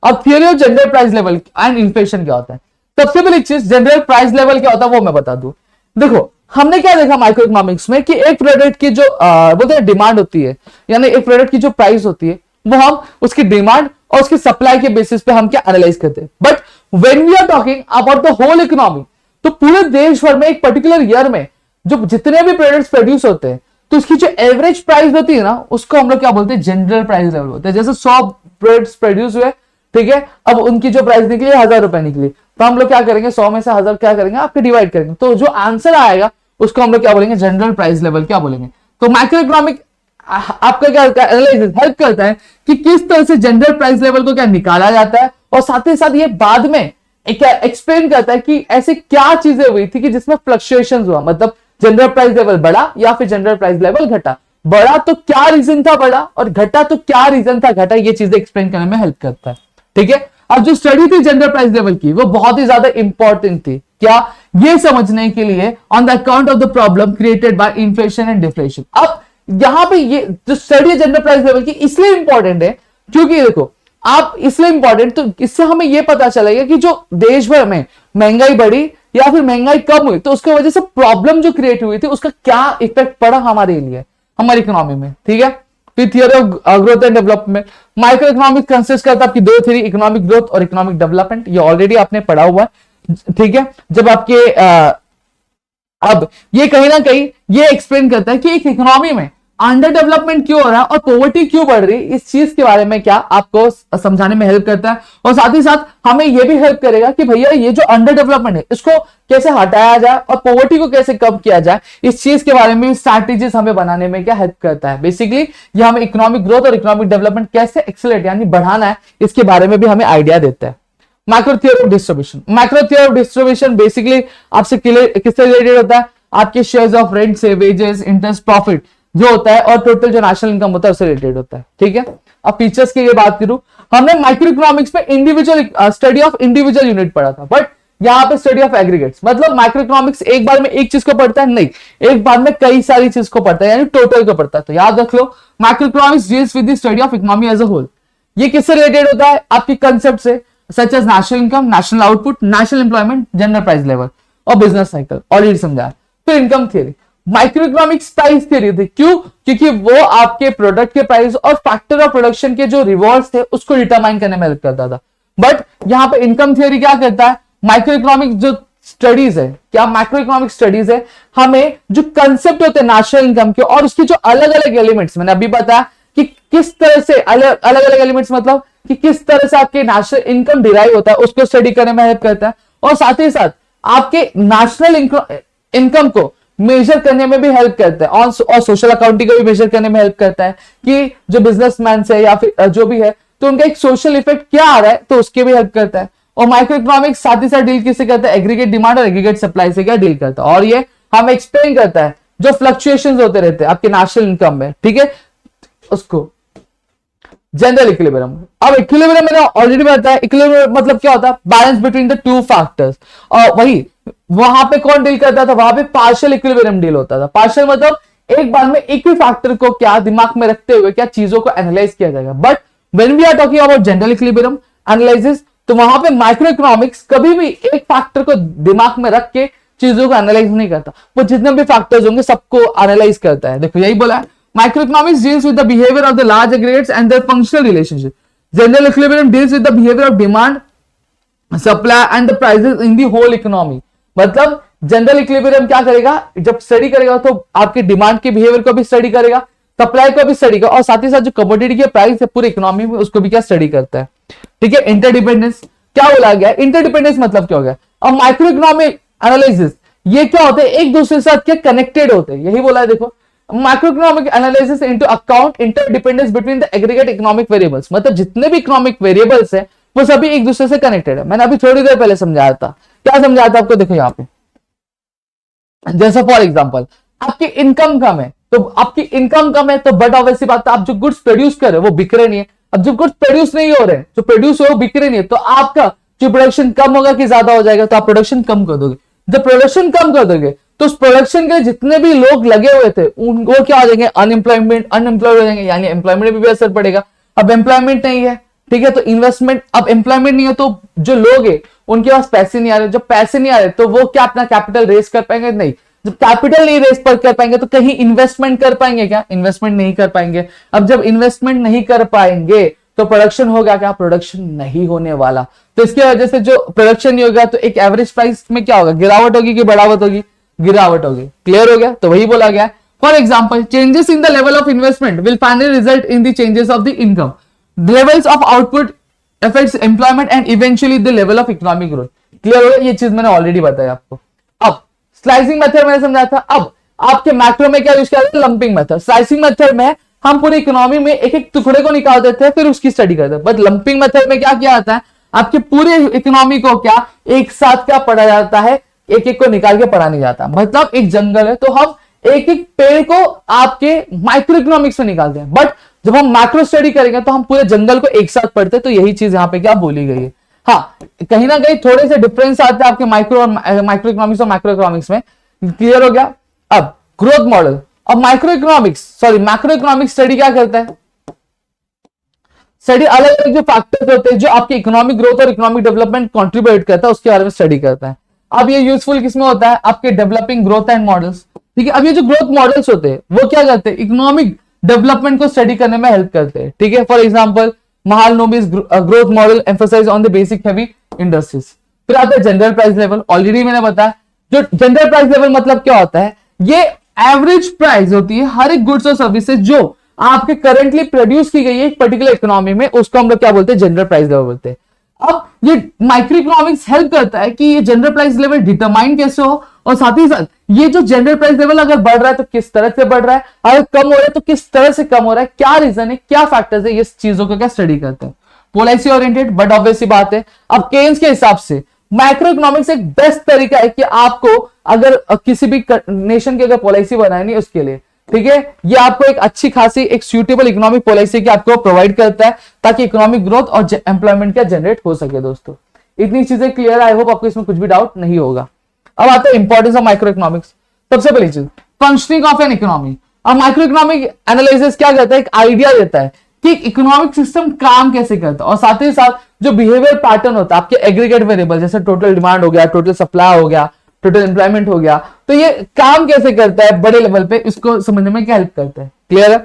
अब theory of general price level and inflation क्या होता है। सबसे पहली चीज जनरल प्राइस लेवल क्या होता है वो मैं बता दूं। देखो हमने क्या देखा माइक्रो इकोनॉमिक्स में कि एक प्रोडक्ट की जो बोलते हैं डिमांड होती है, यानी एक प्रोडक्ट की जो प्राइस होती है वो हम उसकी डिमांड और उसकी सप्लाई के बेसिस पे हम क्या एनालाइज करते हैं। But when we are talking about the whole economy, तो पूरे देश भर में एक पर्टिकुलर ईयर में जो जितने भी प्रोडक्ट्स प्रोड्यूस होते हैं तो उसकी जो एवरेज प्राइस होती है ना उसको हम लोग क्या बोलते हैं, जनरल प्राइस लेवल बोलते हैं। जैसे 100 प्रोडक्ट्स प्रोड्यूस हुए, ठीक है, अब उनकी जो प्राइस निकली 1000 रुपए निकली, तो हम लोग क्या करेंगे 100 में से 1000 क्या करेंगे आपके डिवाइड करेंगे, तो जो आंसर आएगा उसको हम लोग क्या बोलेंगे, जनरल प्राइस लेवल क्या बोलेंगे। तो माइक्रो इकोनॉमिक आपका क्या एनालिसिस हेल्प करता है कि किस तरह से जनरल प्राइस लेवल को क्या निकाला जाता है, और साथ ही साथ ये बाद में एक्सप्लेन करता है कि ऐसी क्या चीजें हुई थी कि जिसमें फ्लक्चुएशंस हुआ, मतलब जनरल प्राइस लेवल बढ़ा या फिर जनरल प्राइस लेवल घटा, बढ़ा तो क्या रीजन था बढ़ा और घटा तो क्या रीजन था घटा, ये चीजें एक्सप्लेन करने में हेल्प करता है। ठीक है, अब जो स्टडी थी जनरल प्राइस लेवल की वो बहुत ही ज्यादा इंपॉर्टेंट थी, क्या, ये समझने के लिए on the account of the problem created by inflation and deflation. अब यहां पे ये जो स्टडी है जनरल प्राइस लेवल की इसलिए इंपॉर्टेंट है क्योंकि देखो आप इसलिए इंपॉर्टेंट, तो इससे हमें यह पता चलेगा कि जो देश भर में महंगाई बढ़ी या फिर महंगाई कम हुई तो उसकी वजह से प्रॉब्लम जो क्रिएट हुई थी उसका क्या इफेक्ट पड़ा हमारे लिए, हमारी इकोनॉमी में। ठीक है, फिर theory of growth and development, micro economics consist करता है आपकी दो थ्योरी, इकोनॉमिक ग्रोथ और इकोनॉमिक डेवलपमेंट, ये ऑलरेडी आपने पढ़ा हुआ है। ठीक है, जब आपके अब ये कहीं ना कहीं ये एक्सप्लेन करता है कि एक इकोनॉमी में अंडर डेवलपमेंट क्यों हो रहा है और पॉवर्टी क्यों बढ़ रही है, इस चीज के बारे में क्या आपको समझाने में हेल्प करता है। और साथ ही साथ हमें यह भी हेल्प करेगा कि भैया ये जो अंडर डेवलपमेंट है इसको कैसे हटाया जाए और पॉवर्टी को कैसे कम किया जाए, इस चीज के बारे में स्ट्रैटेजीज हमें बनाने में क्या हेल्प करता है। बेसिकली ये हमें इकोनॉमिक ग्रोथ और इकोनॉमिक डेवलपमेंट कैसे एक्सेलरेट यानी बढ़ाना है, इसके बारे में भी हमें आइडिया देता है। Macro theory of distribution, macro theory of distribution basically आपसे किससे रिलेटेड होता है, आपके शेयर्स ऑफ रेंट से, वेजेस, इंटरेस्ट, प्रॉफिट जो होता है और टोटल जो नेशनल इनकम होता है उससे रिलेटेड होता है। ठीक है, अब फीचर्स की ये बात करूं, हमने माइक्रो इकोनॉमिक्स में individual study of individual unit पढ़ा था, बट यहाँ पे स्टडी ऑफ एग्रीगेट्स, मतलब माइक्रो इकोनॉमिक्स एक बार में एक चीज को पढ़ता है नहीं, एक बार में कई सारी चीज को पढ़ता है यानी टोटल को पढ़ता है। तो याद रख लो micro economics deals with the study of economy as a whole. ये किससे रिलेटेड होता है, आपकी कंसेप्ट से, such as national income, national output, national employment, general price level और बिजनेस साइकिल, ऑलरेडी समझा। फिर income theory, micro economics price theory थी, क्यों, क्योंकि वो आपके प्रोडक्ट के प्राइस और फैक्टर ऑफ प्रोडक्शन के जो रिवॉर्ड्स थे उसको डिटरमाइन करने में हेल्प करता था। बट यहाँ पे इनकम थियरी क्या करता है, माइक्रो इकोनॉमिक जो स्टडीज है, क्या मैक्रो इकोनॉमिक स्टडीज है, हमें जो कंसेप्ट होते हैं नेशनल इनकम के और उसके जो अलग अलग एलिमेंट्स, मैंने अभी बताया कि किस तरह से अलग अलग एलिमेंट्स, मतलब कि किस तरह से आपके नेशनल इनकम डिराइव होता है, उसको स्टडी करने में हेल्प करता है। और साथ ही साथ आपके नेशनल इनकम को मेजर करने में भी हेल्प करता है और सोशल अकाउंटिंग को भी मेजर करने में हेल्प करता है कि जो बिजनेसमैन है या फिर जो भी है तो उनका एक सोशल इफेक्ट क्या आ रहा है, तो उसके भी हेल्प करता है। और माइक्रो इकोनॉमिक्स साथ ही साथ डील किससे करता है, एग्रीगेट डिमांड और एग्रीगेट सप्लाई से क्या डील करता है, और ये हमें एक्सप्लेन करता है जो फ्लक्चुएशंस होते रहते हैं आपके नेशनल इनकम में। ठीक है, उसको जनरल इक्विलिब्रियम। अब इक्विलिब्रियम मैंने ऑलरेडी बताया, इक्विलिब्रियम मतलब क्या होता है, balance between the two factors. और वही वहां पे कौन डील करता था, वहां पे पार्शियल इक्विलिब्रियम डील होता था। पार्शियल मतलब एक बार में एक ही फैक्टर को क्या दिमाग में रखते हुए क्या चीजों को एनालाइज किया जाएगा। But when we are talking about general equilibrium analysis, तो वहां पे माइक्रो इकोनॉमिक्स कभी भी एक फैक्टर को दिमाग में रख के चीजों को एनालाइज नहीं करता, वो जितने भी फैक्टर्स होंगे सबको एनालाइज करता है। देखो यही बोला है, microeconomics deals with the behavior of the large aggregates and their functional relationship. General equilibrium deals with the behavior of demand, supply and the prices in the whole economy. मतलब general equilibrium क्या करेगा, जब study करेगा तो आपके demand के behaviour को भी स्टडी करेगा, सप्लाई को भी स्टडी करेगा और साथ ही साथ जो कमोडिटी के प्राइस है पूरी इकोनॉमी में उसको भी क्या स्टडी करता है। ठीक है, इंटरडिपेंडेंस क्या बोला गया, इंटरडिपेंडेंस मतलब क्या हो गया। अब माइक्रो इकोनॉमिक एनालिसिस ये क्या होते हैं, एक दूसरे के साथ क्या कनेक्टेड होते हैं, यही बोला है। देखो macroeconomic analysis into account interdependence between the aggregate economic variables, मतलब जितने भी इकोनॉमिक वेरिएबल्स हैं वो सभी एक दूसरे से कनेक्टेड है। मैंने अभी थोड़ी देर पहले समझाया था, क्या समझाया था आपको, देखो यहाँ पे जैसा फॉर एग्जांपल आपकी इनकम कम है, तो आपकी इनकम कम है तो बट ऑब्वियसली बात है आप जो गुड्स प्रोड्यूस कर रहे हो वो बिक रहे नहीं है। अब जो गुड्स प्रोड्यूस नहीं हो रहे, जो प्रोड्यूस हो वो बिक रहे नहीं है, तो आपका जो प्रोडक्शन कम होगा कि ज्यादा हो जाएगा, तो आप प्रोडक्शन कम कर दोगे। जब प्रोडक्शन कम कर दोगे तो उस प्रोडक्शन के जितने भी लोग लगे हुए थे उनको क्या हो जाएंगे, अनएम्प्लॉयड हो जाएंगे, यानी एम्प्लॉयमेंट भी असर पड़ेगा। अब एम्प्लॉयमेंट नहीं है, ठीक है, तो इन्वेस्टमेंट, अब एम्प्लॉयमेंट नहीं है तो जो लोग है उनके पास पैसे नहीं आ रहे, जब पैसे नहीं आ रहे तो वो क्या अपना कैपिटल रेज कर पाएंगे, नहीं। जब कैपिटल नहीं रेज पर कर पाएंगे तो कहीं इन्वेस्टमेंट कर पाएंगे क्या, इन्वेस्टमेंट नहीं कर पाएंगे। अब जब इन्वेस्टमेंट नहीं कर पाएंगे तो प्रोडक्शन होगा क्या, प्रोडक्शन नहीं होने वाला। तो इसकी वजह से जो प्रोडक्शन नहीं होगा तो एक एवरेज प्राइस में क्या होगा, गिरावट होगी कि बढ़ावट होगी, गिरावट होगी। क्लियर हो गया, तो वही बोला गया। For example changes in the level of investment will finally result in the changes of the income, levels of output affects employment and eventually the level of economic growth. Clear हो गया, ये चीज मैंने ऑलरेडी बताया आपको। अब slicing method मैंने समझाया था। अब आपके मैक्रो में क्या यूज किया जाता है, लंपिंग मेथड। स्लाइसिंग मेथड में हम पूरी इकोनॉमी में एक एक टुकड़े को निकाल देते हैं फिर उसकी स्टडी करते हैं, बट लंपिंग मेथड में क्या किया जाता है, आपके पूरे इकोनॉमी को क्या एक साथ क्या पढ़ा जाता है, एक एक को निकाल के पढ़ा नहीं जाता। मतलब एक जंगल है तो हम एक एक पेड़ को आपके माइक्रो इकोनॉमिक्स में निकालते हैं, बट जब हम मैक्रो स्टडी करेंगे तो हम पूरे जंगल को एक साथ पढ़ते हैं। तो यही चीज यहाँ पे क्या बोली गई है। हाँ, कहीं ना कहीं थोड़े से डिफरेंस आते हैं आपके माइक्रो इकोनॉमिक्स और मैक्रो इकोनॉमिक्स में। क्लियर हो गया। अब ग्रोथ मॉडल, अब मैक्रो इकोनॉमिक्स स्टडी क्या करता है, स्टडी अलग अलग जो फैक्टर्स होते हैं जो आपके इकोनॉमिक ग्रोथ और इकोनॉमिक डेवलपमेंट कंट्रीब्यूट करता है उसके बारे में स्टडी करता है। अब ये यूजफुल किसमें होता है, आपके डेवलपिंग ग्रोथ एंड मॉडल्स। ठीक है, अब ये जो ग्रोथ मॉडल्स होते हैं वो क्या करते हैं, इकोनॉमिक डेवलपमेंट को स्टडी करने में हेल्प करते हैं। ठीक है, for example Mahalanobis growth model emphasise on the basic heavy industries. फिर आता है जनरल प्राइस लेवल, ऑलरेडी मैंने बताया। जो जनरल प्राइस लेवल मतलब क्या होता है, ये एवरेज प्राइस होती है हर एक गुड्स और सर्विसेज जो आपके करंटली प्रोड्यूस की गई है एक पर्टिकुलर इकोनॉमी में, उसको हम लोग क्या बोलते हैं, जनरल प्राइस लेवल बोलते हैं। अब ये माइक्रो इकोनॉमिक्स हेल्प करता है कि ये जनरल प्राइस लेवल डिटरमाइन कैसे हो, और साथ ही साथ ये जो जनरल प्राइस लेवल अगर बढ़ रहा है तो किस तरह से बढ़ रहा है, अगर कम हो रहा है तो किस तरह से कम हो रहा है, क्या रीजन है, क्या फैक्टर्स है, ये चीजों का क्या स्टडी करते हैं। पॉलिसी ओरिएंटेड बट ऑब्वियसली बात है। अब केन्स के हिसाब से माइक्रो इकोनॉमिक्स एक बेस्ट तरीका है कि आपको अगर किसी भी नेशन की अगर पॉलिसी बनानी है उसके लिए, ठीक है, ये आपको एक अच्छी खासी एक सूटेबल इकोनॉमिक पॉलिसी की आपको प्रोवाइड करता है ताकि इकोनॉमिक ग्रोथ और एम्प्लॉयमेंट क्या जनरेट हो सके। दोस्तों इतनी चीजें क्लियर, आई होप आपको इसमें कुछ भी डाउट नहीं होगा। अब आता है इंपॉर्टेंस ऑफ माइक्रो इकोनॉमिक्स। सबसे पहली चीज फंक्शनिंग ऑफ एन इकोनॉमी। अब माइक्रो इकोनॉमिक एनालिसिस क्या करता है, एक आइडिया देता है कि इकोनॉमिक सिस्टम काम कैसे करता है, और साथ ही साथ जो बिहेवियर पैटर्न होता है आपके एग्रीगेट वेरिएबल जैसे टोटल डिमांड हो गया, टोटल सप्लाई हो गया, टोटल एम्प्लॉयमेंट हो गया, तो ये काम कैसे करता है बड़े लेवल पे, इसको समझने में क्या हेल्प करता है। क्लियर है।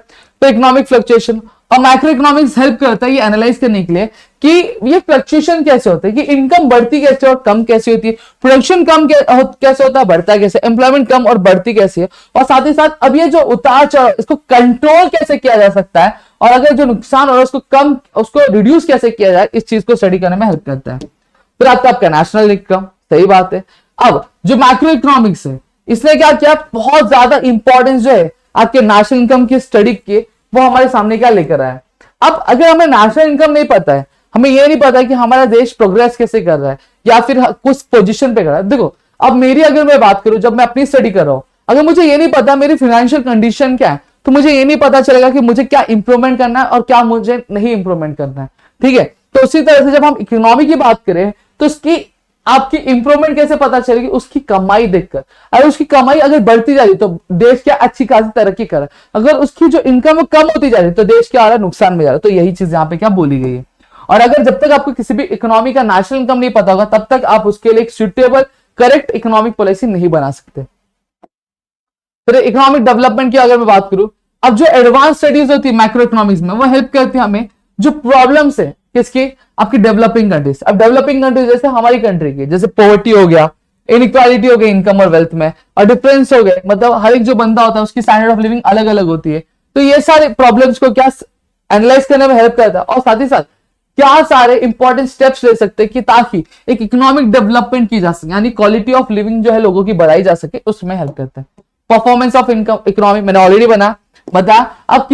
तो इकोनॉमिक फ्लक्चुएशन और माइक्रो इकोनॉमिक्स हेल्प करता है ये एनालाइज करने के लिए कि ये फ्लक्चुएशन कैसे होता है, कि इनकम बढ़ती कैसे और कम कैसे होती है, प्रोडक्शन कम कैसे होता है, बढ़ता है कैसे, एम्प्लॉयमेंट कम और बढ़ती कैसे है, और साथ ही साथ अब ये जो उतार चढ़ाव इसको कंट्रोल कैसे किया जा सकता है, और अगर जो नुकसान हो रहा है उसको कम, उसको रिड्यूस कैसे किया जाए, इस चीज को स्टडी करने में हेल्प करता है। फिर आता है आपका नेशनल इनकम। सही बात है। अब जो मैक्रो इकोनॉमिक्स है इसने क्या किया, बहुत ज्यादा इंपॉर्टेंस जो है आपके नेशनल इनकम की स्टडी के वो हमारे सामने क्या लेकर आया है। अब अगर हमें नेशनल इनकम नहीं पता है, हमें ये नहीं पता कि हमारा देश प्रोग्रेस कैसे कर रहा है या फिर कुछ पोजीशन पे कर रहा है। देखो अब मेरी अगर मैं बात करूं, जब मैं अपनी स्टडी कर रहा हूं, अगर मुझे ये नहीं पता मेरी फाइनेंशियल कंडीशन क्या है, तो मुझे ये नहीं पता चलेगा कि मुझे क्या इंप्रूवमेंट करना है और क्या मुझे नहीं इंप्रूवमेंट करना है। ठीक है। तो उसी तरह से जब हम इकोनॉमी की बात करें तो उसकी आपकी इंप्रूवमेंट कैसे पता चलेगी, उसकी कमाई देखकर। अगर उसकी कमाई अगर बढ़ती जा रही तो देश क्या अच्छी खासी तरक्की कर रहा है, अगर उसकी जो इनकम कम होती जा रही तो देश क्या आ रहा है, नुकसान में जा रहा है। तो यही चीज यहाँ पे क्या बोली गई है। और अगर जब तक आपको किसी भी इकोनॉमी का नेशनल इनकम नहीं पता होगा तब तक आप उसके लिए एक सुटेबल करेक्ट इकोनॉमिक पॉलिसी नहीं बना सकते। फिर इकोनॉमिक डेवलपमेंट की अगर मैं बात करूं, अब जो एडवांस स्टडीज होती है मैक्रो इकोनॉमिक्स में वो हेल्प करती है हमें जो प्रॉब्लम्स है किसकी, आपकी डेवलपिंग कंट्रीज। अब डेवलपिंग कंट्रीज जैसे हमारी कंट्री की, जैसे पॉवर्टी हो गया, इनइक्वालिटी हो गई इनकम और वेल्थ में, और डिफरेंस हो गए, मतलब हर एक जो बंदा होता है उसकी स्टैंडर्ड ऑफ लिविंग अलग अलग होती है। तो ये सारे प्रॉब्लम्स को क्या एनालाइज करने में हेल्प करता है, और साथ ही साथ क्या सारे इंपॉर्टेंट स्टेप्स ले सकते हैं कि ताकि एक इकोनॉमिक डेवलपमेंट की जा सके, यानी क्वालिटी ऑफ लिविंग जो है लोगों की बढ़ाई जा सके, उसमें हेल्प करते हैं। परफॉर्मेंस ऑफ इनकम इकोनॉमी मैंने ऑलरेडी बता। अब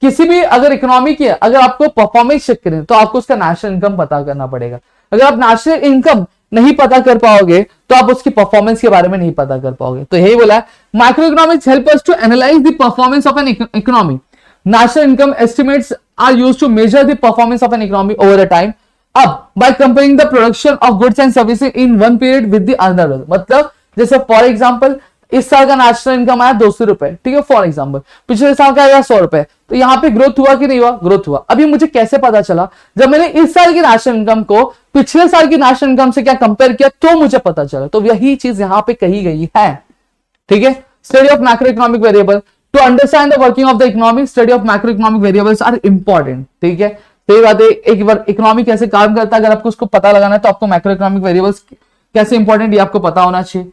किसी भी अगर इकोनॉमी की अगर आपको परफॉर्मेंस चेक करें तो आपको उसका नेशनल इनकम पता करना पड़ेगा। अगर आप नेशनल इनकम नहीं पता कर पाओगे तो आप उसकी परफॉर्मेंस के बारे में नहीं पता कर पाओगे। तो यही बोला है micro economics help us to analyse the performance of an economy. National income estimates are used to measure the performance of an economy over a time. अब by comparing the production of goods and services in one period with the another, मतलब जैसे for example इस साल का national income आया 200 रुपए, ठीक है, फॉर एग्जांपल पिछले साल का आया 100 रुपए, तो यहाँ पे ग्रोथ हुआ कि नहीं हुआ, ग्रोथ हुआ। अभी मुझे कैसे पता चला, जब मैंने इस साल की नेशनल इनकम को पिछले साल की नेशनल इनकम से क्या कंपेयर किया तो मुझे पता चला। तो यही चीज यहाँ पे कही गई है। ठीक है। Study of macro economic variable to understand the working of the economy, study of macro economic variables are important. ठीक है, सही बात है। एक बार इकोनॉमी कैसे काम करता है अगर आपको उसको पता लगाना है तो आपको मैक्रो इकोनॉमिक वेरिएबल्स कैसे इंपॉर्टेंट ये आपको पता होना चाहिए।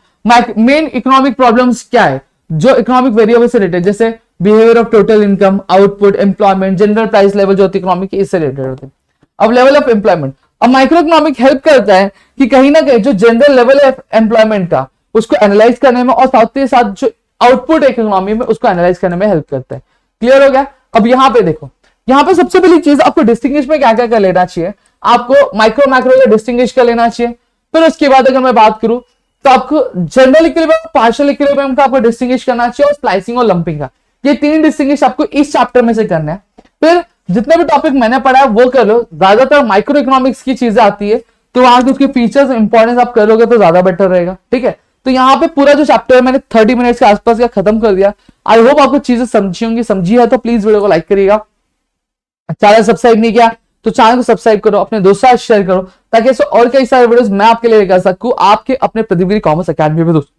मेन इकोनॉमिक प्रॉब्लम्स क्या है जो इकोनॉमिक वेरिएबल से रिलेटेड, जैसे behaviour of total income, output, employment, general price level जो होती है इकोनॉमिक की, इससे रिलेटेड होते हैं। अब लेवल ऑफ एम्प्लॉयमेंट, अब माइक्रो इकोनॉमिक हेल्प करता है कि कहीं ना कहीं जो जनरल लेवल है एम्प्लॉयमेंट का उसको एनालाइज करने में, और साथ ही साथ जो आउटपुट है इकोनॉमी में उसको एनालाइज करने में हेल्प करता है। क्लियर हो गया। अब यहाँ पे देखो, यहाँ पे सबसे पहली चीज आपको डिस्टिंग्विश में क्या क्या कर लेना चाहिए, आपको माइक्रो मैक्रो का डिस्टिंग्विश कर लेना चाहिए। फिर उसके बाद अगर मैं बात करूं तो आपको जनरल इक्विलिब्रियम, पार्शियल इक्विलिब्रियम का आपको डिस्टिंग्विश करना चाहिए, और स्लाइसिंग और लंपिंग का, ये तीन डिस्टिंग्विश आपको इस चैप्टर में से करना है। फिर जितने भी टॉपिक मैंने पढ़ा है वो कर लो। ज्यादातर माइक्रो इकोनॉमिक्स की चीजें आती है तो वहां के उसके फीचर्स इंपॉर्टेंस आप करोगे तो ज्यादा बेटर रहेगा। ठीक है। तो यहाँ पे पूरा जो चैप्टर मैंने 30 मिनट्स के आसपास का खत्म कर दिया। आई होप आपको चीजें समझी होंगी। समझी है तो प्लीज वीडियो को लाइक करिएगा। चैनल सब्सक्राइब नहीं किया तो चैनल को सब्सक्राइब करो, अपने दोस्तों के साथ शेयर करो, ताकि ऐसे और कई सारे वीडियोस मैं आपके लिए लेकर सकूं आपके अपने प्रतियोगी कॉमर्स अकेडमी में। दोस्तों